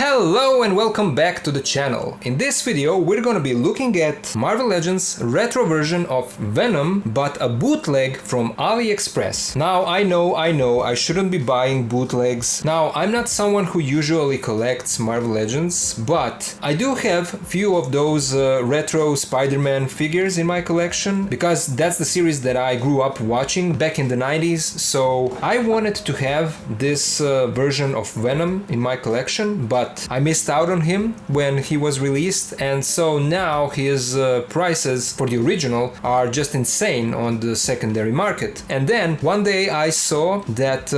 Hello and welcome back to the channel. In this video we're gonna be looking at Marvel Legends retro version of Venom, but a bootleg from AliExpress. Now I know I shouldn't be buying bootlegs. Now I'm not someone who usually collects Marvel Legends, but I do have few of those retro Spider-Man figures in my collection because that's the series that I grew up watching back in the 90s, so I wanted to have this version of Venom in my collection, but I missed out on him when he was released, and so now his prices for the original are just insane on the secondary market. And then one day I saw that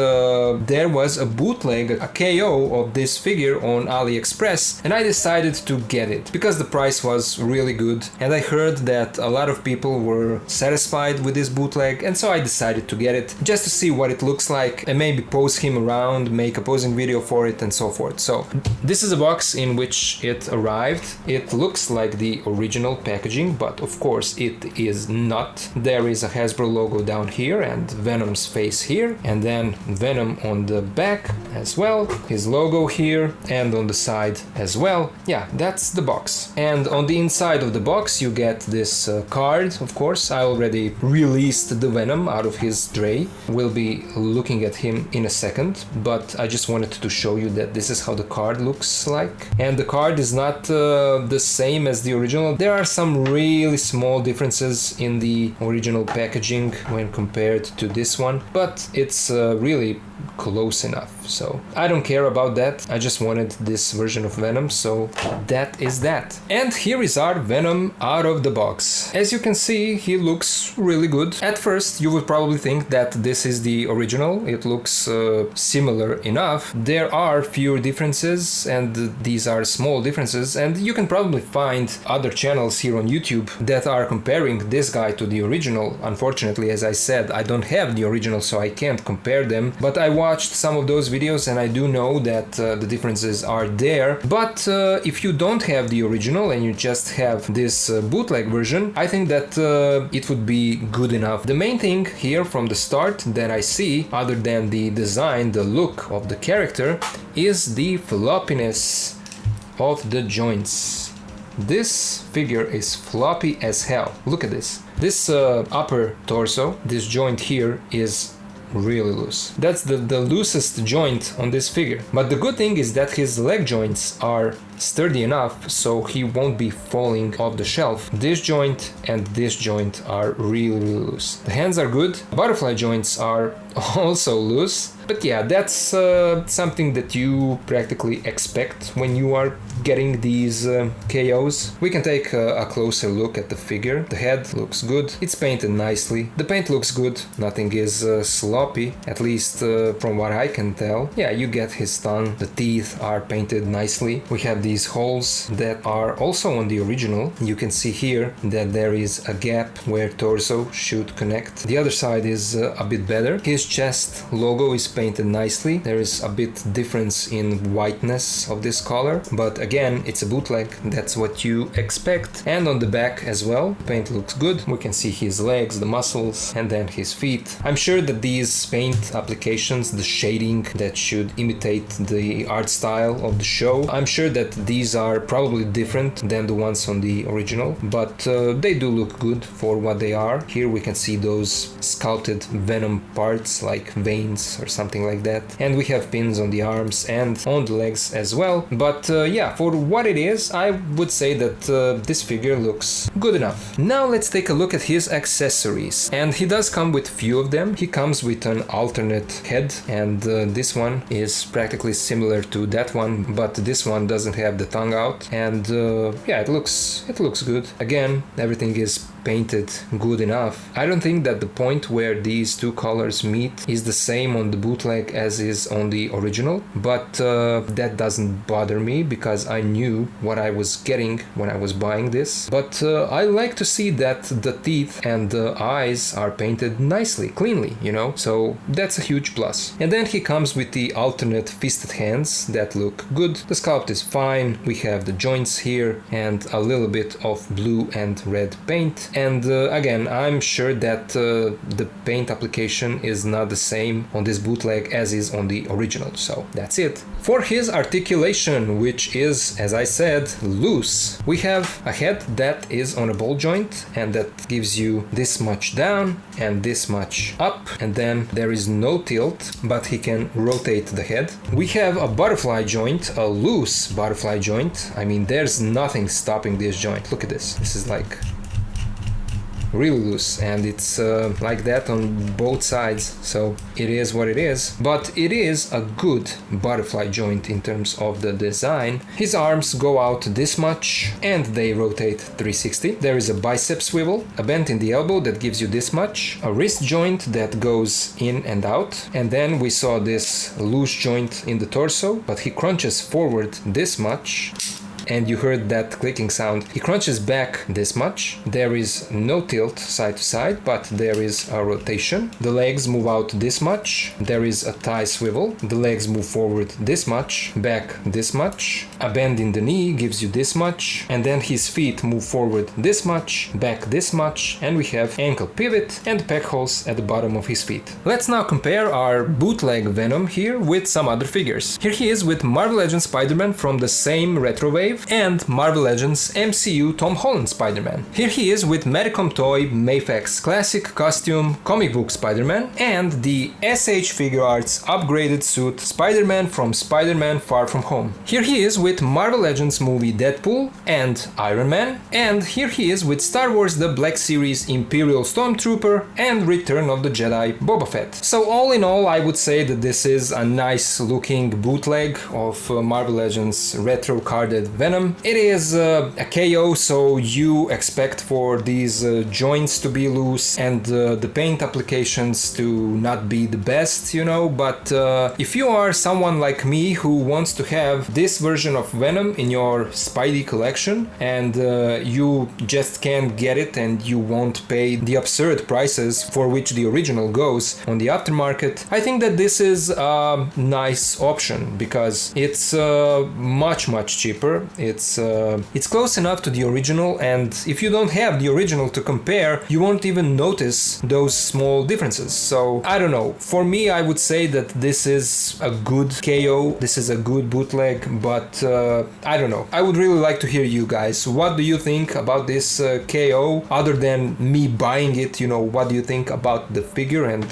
there was a bootleg, a KO of this figure on AliExpress, and I decided to get it because the price was really good, and I heard that a lot of people were satisfied with this bootleg, and so I decided to get it just to see what it looks like and maybe pose him around, make a posing video for it and so forth. So this is a box in which it arrived. It looks like the original packaging, but of course it is not. There is a Hasbro logo down here and Venom's face here, and then Venom on the back as well, his logo here and on the side as well. Yeah, that's the box. And on the inside of the box you get this card. Of course, I already released the Venom out of his tray. We'll be looking at him in a second, but I just wanted to show you that this is how the card looks like. And the card is not the same as the original. There are some really small differences in the original packaging when compared to this one, but it's really close enough, so I don't care about that. I just wanted this version of Venom, so that is that. And here is our Venom out of the box. As you can see, he looks really good. At first you would probably think that this is the original. It looks similar enough. There are fewer differences, and these are small differences, and you can probably find other channels here on YouTube that are comparing this guy to the original. Unfortunately, as I said, I don't have the original, so I can't compare them, but I watched some of those videos and I do know that the differences are there. But if you don't have the original and you just have this bootleg version, I think that it would be good enough. The main thing here from the start that I see, other than the design, the look of the character, is the floppiness of the joints. This figure is floppy as hell. Look at this. This upper torso, this joint here, is really loose. That's the loosest joint on this figure. But the good thing is that his leg joints are sturdy enough so he won't be falling off the shelf. This joint and this joint are really loose. The hands are good. Butterfly joints are also loose. But yeah, that's something that you practically expect when you are getting these KOs. We can take a closer look at the figure. The head looks good. It's painted nicely. The paint looks good. Nothing is sloppy, at least from what I can tell. Yeah, you get his tongue. The teeth are painted nicely. We have these holes that are also on the original. You can see here that there is a gap where torso should connect. The other side is a bit better. His chest logo is painted nicely. There is a bit difference in whiteness of this color, but again, it's a bootleg. That's what you expect. And on the back as well, paint looks good. We can see his legs, the muscles, and then his feet. I'm sure that these paint applications, the shading that should imitate the art style of the show, I'm sure that these are probably different than the ones on the original, but they do look good for what they are. Here we can see those sculpted Venom parts like veins or something like that, and we have pins on the arms and on the legs as well. But yeah, for what it is, I would say that this figure looks good enough. Now let's take a look at his accessories, and he does come with few of them. He comes with an alternate head, and this one is practically similar to that one, but this one doesn't have the tongue out, and yeah, it looks good. Again, everything is painted good enough. I don't think that the point where these two colors meet is the same on the bootleg as is on the original, but that doesn't bother me because I knew what I was getting when I was buying this. But I like to see that the teeth and the eyes are painted nicely, cleanly, you know, so that's a huge plus. And then he comes with the alternate fisted hands that look good. The sculpt is fine. We have the joints here and a little bit of blue and red paint. and again, I'm sure that the paint application is not the same on this bootleg as is on the original, so that's it. For his articulation, which is, as I said, loose, we have a head that is on a ball joint and that gives you this much down and this much up, and then there is no tilt, but he can rotate the head. We have a butterfly joint, a loose butterfly joint. I mean, there's nothing stopping this joint. Look at this. This is like really loose, and it's like that on both sides, so it is what it is. But it is a good butterfly joint in terms of the design. His arms go out this much and they rotate 360. There is a bicep swivel, a bend in the elbow that gives you this much, a wrist joint that goes in and out, and then we saw this loose joint in the torso, but he crunches forward this much. And you heard that clicking sound. He crunches back this much. There is no tilt side to side, but there is a rotation. The legs move out this much. There is a thigh swivel. The legs move forward this much, back this much. A bend in the knee gives you this much. And then his feet move forward this much, back this much. And we have ankle pivot and pec holes at the bottom of his feet. Let's now compare our bootleg Venom here with some other figures. Here he is with Marvel Legends Spider-Man from the same retro wave, and Marvel Legends MCU Tom Holland Spider-Man. Here he is with Medicom Toy Mayfax Classic Costume Comic Book Spider-Man and the SH Figure Arts upgraded suit Spider-Man from Spider-Man Far From Home. Here he is with Marvel Legends movie Deadpool and Iron Man, and here he is with Star Wars The Black Series Imperial Stormtrooper and Return of the Jedi Boba Fett. So all in all, I would say that this is a nice looking bootleg of Marvel Legends retro carded Venom. It is a KO, so you expect for these joints to be loose and the paint applications to not be the best, you know, but if you are someone like me who wants to have this version of Venom in your Spidey collection and you just can't get it and you won't pay the absurd prices for which the original goes on the aftermarket, I think that this is a nice option because it's much cheaper. It's close enough to the original, and if you don't have the original to compare, you won't even notice those small differences. So I don't know, for me I would say that this is a good KO, this is a good bootleg, but I don't know. I would really like to hear you guys. What do you think about this KO? Other than me buying it, you know, what do you think about the figure and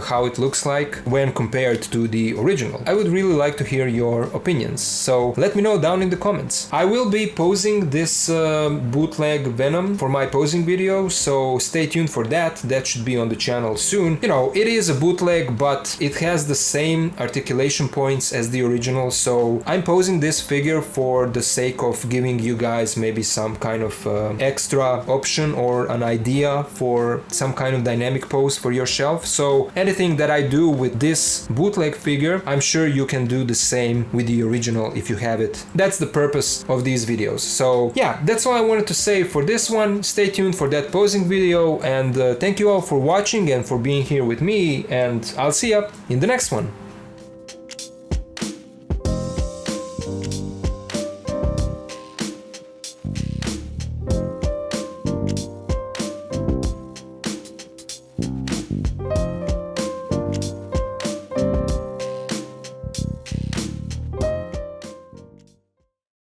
how it looks like when compared to the original? I would really like to hear your opinions, so let me know down in the comments. I will be posing this bootleg Venom for my posing video, so stay tuned for that. That should be on the channel soon. You know, it is a bootleg, but it has the same articulation points as the original, so I'm posing this figure for the sake of giving you guys maybe some kind of extra option or an idea for some kind of dynamic pose for your shelf. So anything that I do with this bootleg figure, I'm sure you can do the same with the original if you have it. That's the purpose of these videos. So yeah, that's all I wanted to say for this one. Stay tuned for that posing video, and thank you all for watching and for being here with me, and I'll see you in the next one.